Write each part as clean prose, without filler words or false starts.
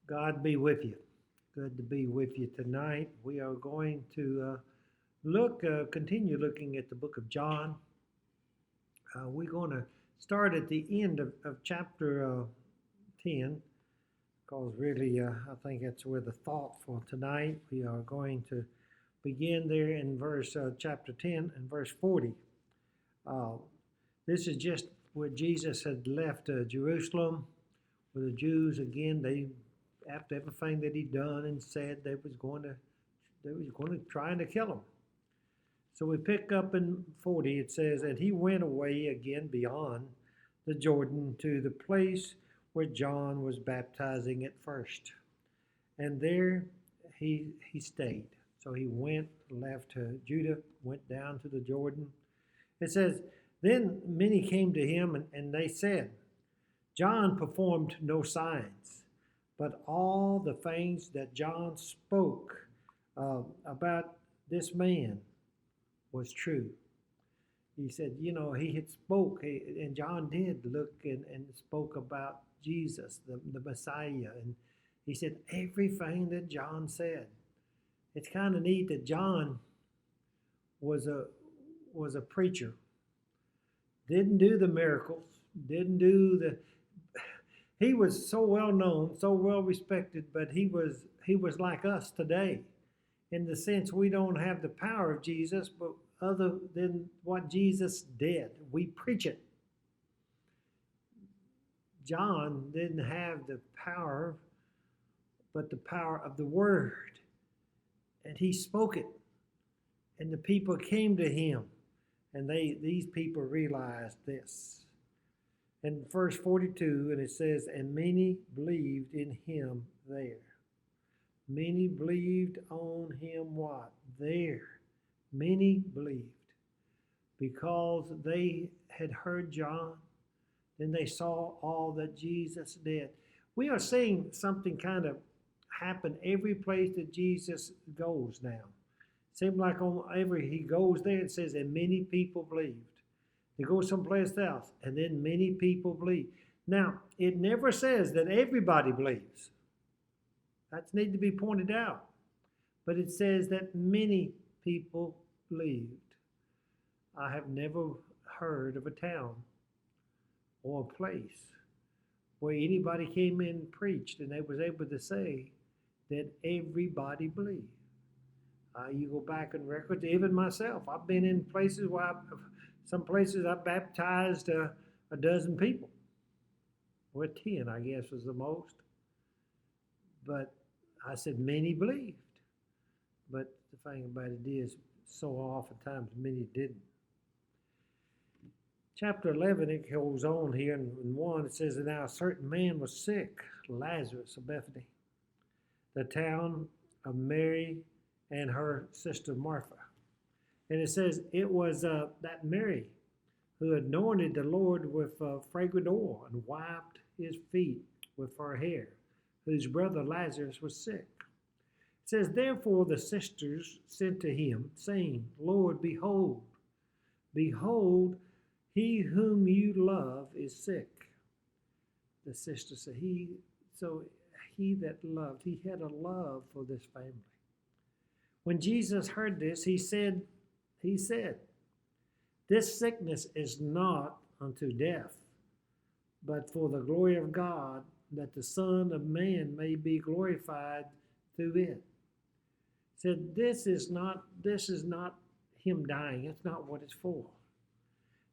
God be with you. Good to be with you tonight. We are going to continue looking at the book of John. We're going to start at the end of chapter 10, because really I think that's where the thought for tonight. We are going to begin there in chapter 10 and verse 40. This is just where Jesus had left Jerusalem, where the Jews, again, after everything that he'd done and said, they was going to trying to kill him. So we pick up in 40. It says, and he went away again beyond the Jordan to the place where John was baptizing at first, and there he stayed. So he left Judah, went down to the Jordan. It says, then many came to him, and they said, John performed no signs, but all the things that John spoke about this man was true. He said, he had spoke, and John did look and spoke about Jesus, the Messiah. And he said everything that John said. It's kind of neat that John was a preacher. Didn't do the miracles, he was so well known, so well respected, but he was like us today, in the sense we don't have the power of Jesus, but other than what Jesus did, we preach it. John didn't have the power, but the power of the word, and he spoke it, and the people came to him, and these people realized this. In verse 42, and it says, and many believed in him there. Many believed on him what? There. Many believed because they had heard John, then they saw all that Jesus did. We are seeing something kind of happen every place that Jesus goes now. Seems like he goes there, it says, and many people believed. They go someplace else, and then many people believe. Now, it never says that everybody believes. That needs to be pointed out. But it says that many people believed. I have never heard of a town or a place where anybody came in and preached and they was able to say that everybody believed. You go back in records, even myself, I've been in places where some places I baptized a dozen people. Or 10, I guess, was the most. But I said many believed. But the thing about it is, so oftentimes many didn't. Chapter 11, it goes on here in 1, it says, and now a certain man was sick, Lazarus of Bethany, the town of Mary and her sister Martha. And it says it was that Mary who anointed the Lord with fragrant oil and wiped his feet with her hair, whose brother Lazarus was sick. It says, therefore the sisters sent to him, saying, Lord, behold, he whom you love is sick. The sister said, he that loved, he had a love for this family. When Jesus heard this, he said, this sickness is not unto death, but for the glory of God, that the Son of Man may be glorified through it. Said this is not him dying. It's not what it's for.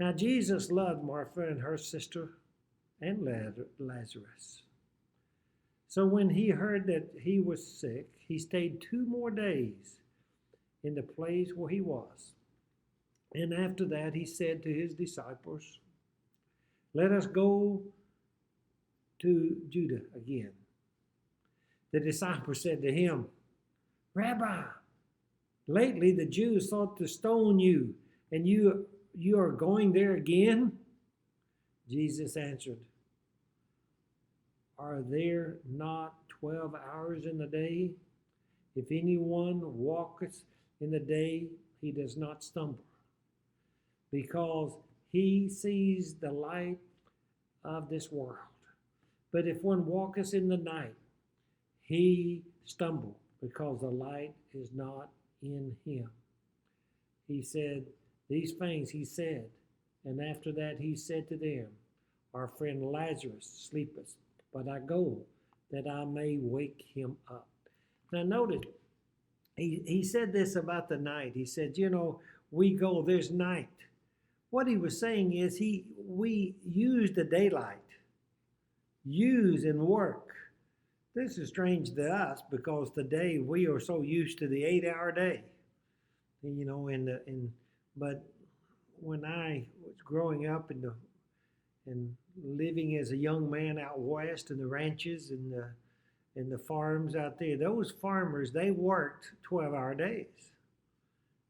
Now Jesus loved Martha and her sister and Lazarus. So when he heard that he was sick, he stayed 2 more days in the place where he was. And after that, he said to his disciples, let us go to Judah again. The disciples said to him, Rabbi, lately the Jews sought to stone you, and you are going there again? Jesus answered, are there not 12 hours in the day? If anyone walketh in the day, he does not stumble, because he sees the light of this world. But if one walketh in the night, he stumbled because the light is not in him. He said, these things he said, and after that he said to them, our friend Lazarus sleepeth, but I go that I may wake him up. Now notice, he said this about the night. He said, we go, there's night. What he was saying is we use the daylight, use and work. This is strange to us because today we are so used to the 8-hour day, but when I was growing up and living as a young man out west in the ranches and the farms out there, those farmers, they worked 12-hour days.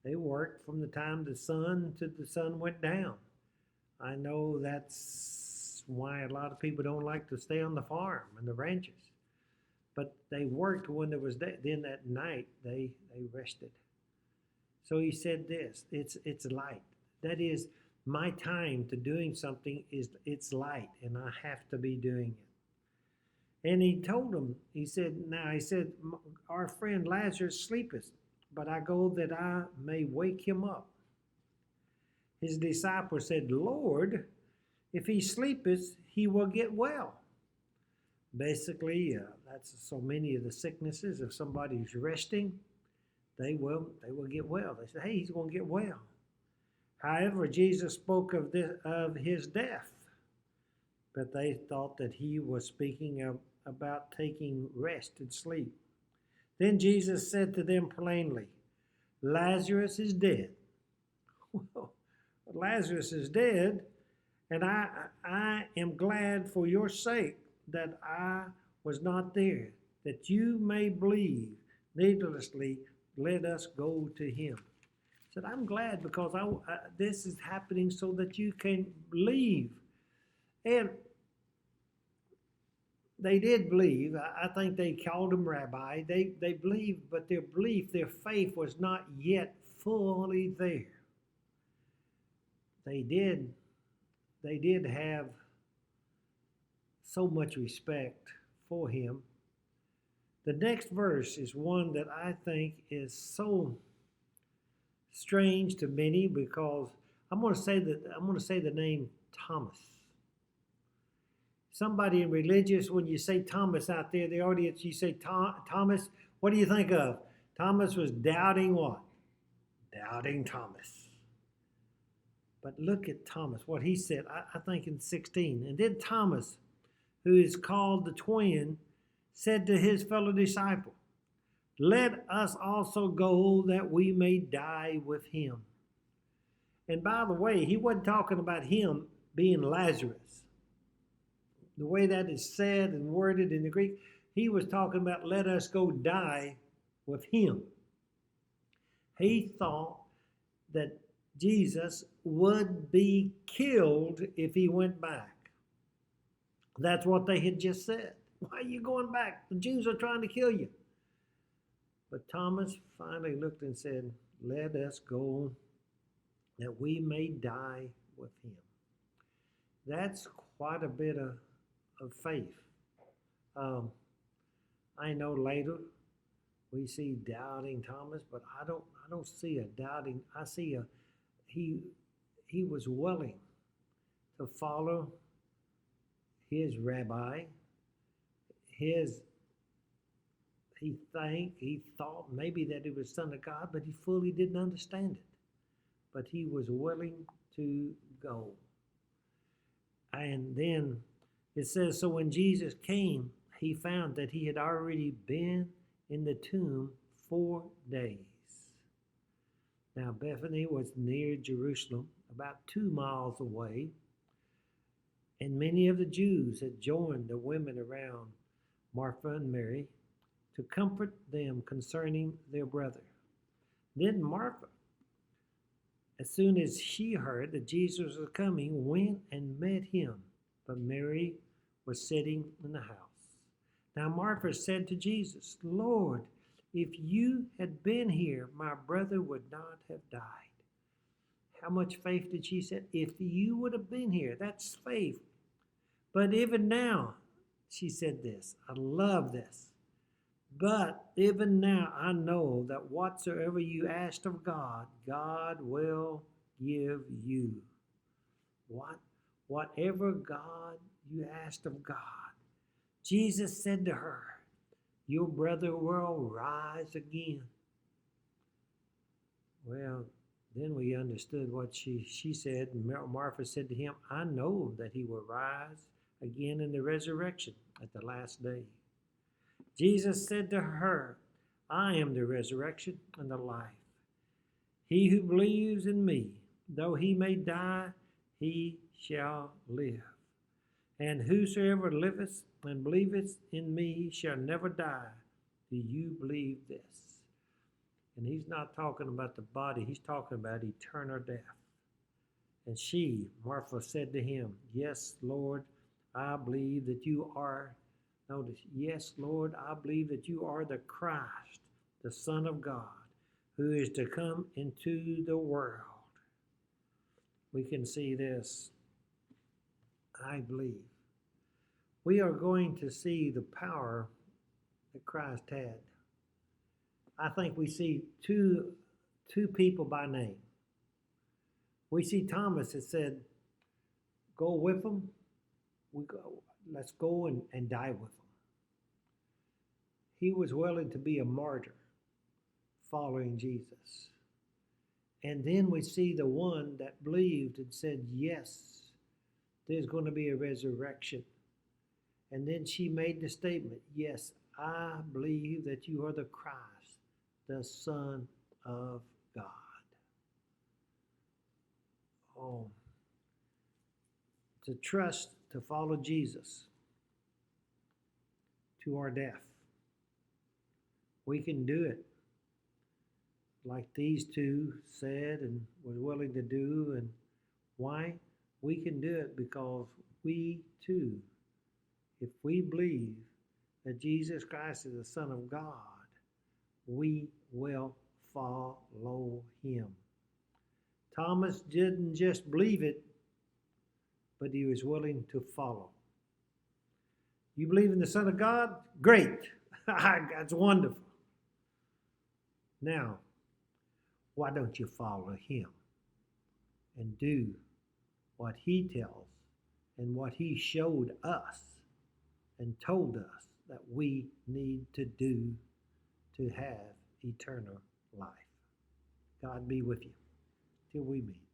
They worked from the time the sun went down. I know that's why a lot of people don't like to stay on the farm and the ranches. But they worked when there was day. Then at night they rested. So he said this, it's light. That is, my time to doing something it's light, and I have to be doing it. And he told him, he said, our friend Lazarus sleepeth, but I go that I may wake him up. His disciples said, Lord, if he sleepeth, he will get well. Basically, that's so many of the sicknesses. If somebody's resting, they will get well. They said, hey, he's going to get well. However, Jesus spoke of his death, but they thought that he was speaking about taking rest and sleep. Then Jesus said to them plainly, Lazarus is dead. Well, Lazarus is dead, and I am glad for your sake that I was not there, that you may believe. Needlessly, let us go to him. He said, I'm glad because this is happening so that you can believe. And they did believe. I think they called him rabbi. They believed, but their belief, their faith was not yet fully there. They did have so much respect for him. The next verse is one that I think is so strange to many because I'm going to say the name Thomas. Somebody in religious, when you say Thomas out there, the audience, you say Thomas, what do you think of? Thomas was doubting what? Doubting Thomas. But look at Thomas, what he said, I think in 16. And then Thomas, who is called the twin, said to his fellow disciple, let us also go that we may die with him. And by the way, he wasn't talking about him being Lazarus. The way that is said and worded in the Greek, he was talking about let us go die with him. He thought that Jesus would be killed if he went back. That's what they had just said. Why are you going back? The Jews are trying to kill you. But Thomas finally looked and said, let us go that we may die with him. That's quite a bit of faith. I know later we see doubting Thomas, but I don't see a doubting. I see he was willing to follow his rabbi. He thought maybe that he was Son of God, but he fully didn't understand it. But he was willing to go. And then it says, so when Jesus came, he found that he had already been in the tomb 4 days. Now, Bethany was near Jerusalem, about 2 miles away, and many of the Jews had joined the women around Martha and Mary to comfort them concerning their brother. Then Martha, as soon as she heard that Jesus was coming, went and met him, but Mary was sitting in the house. Now Martha said to Jesus, Lord, if you had been here, my brother would not have died. How much faith did she say? If you would have been here, that's faith. But even now, she said this. I love this. But even now I know that whatsoever you ask of God, God will give you. What? Whatever God you asked of God. Jesus said to her, your brother will rise again. Well, then we understood what she said. Martha said to him, I know that he will rise again in the resurrection at the last day. Jesus said to her, I am the resurrection and the life. He who believes in me, though he may die, he shall live. And whosoever liveth and believeth in me shall never die. Do you believe this? And he's not talking about the body, he's talking about eternal death. And she, Martha, said to him, yes, Lord, I believe that you are, notice, yes, Lord, I believe that you are the Christ, the Son of God, who is to come into the world. We can see this. I believe. We are going to see the power that Christ had. I think we see two people by name. We see Thomas that said, go with them. Let's go and die with them. He was willing to be a martyr following Jesus. And then we see the one that believed and said, yes, there's going to be a resurrection. And then she made the statement, yes, I believe that you are the Christ, the Son of God. Oh, to trust, to follow Jesus to our death. We can do it like these two said and was willing to do. And why? We can do it because we too, if we believe that Jesus Christ is the Son of God, we will follow him. Thomas didn't just believe it, but he was willing to follow. You believe in the Son of God? Great. That's wonderful. Now, why don't you follow him and do what he tells and what he showed us and told us that we need to do to have eternal life? God be with you till we meet.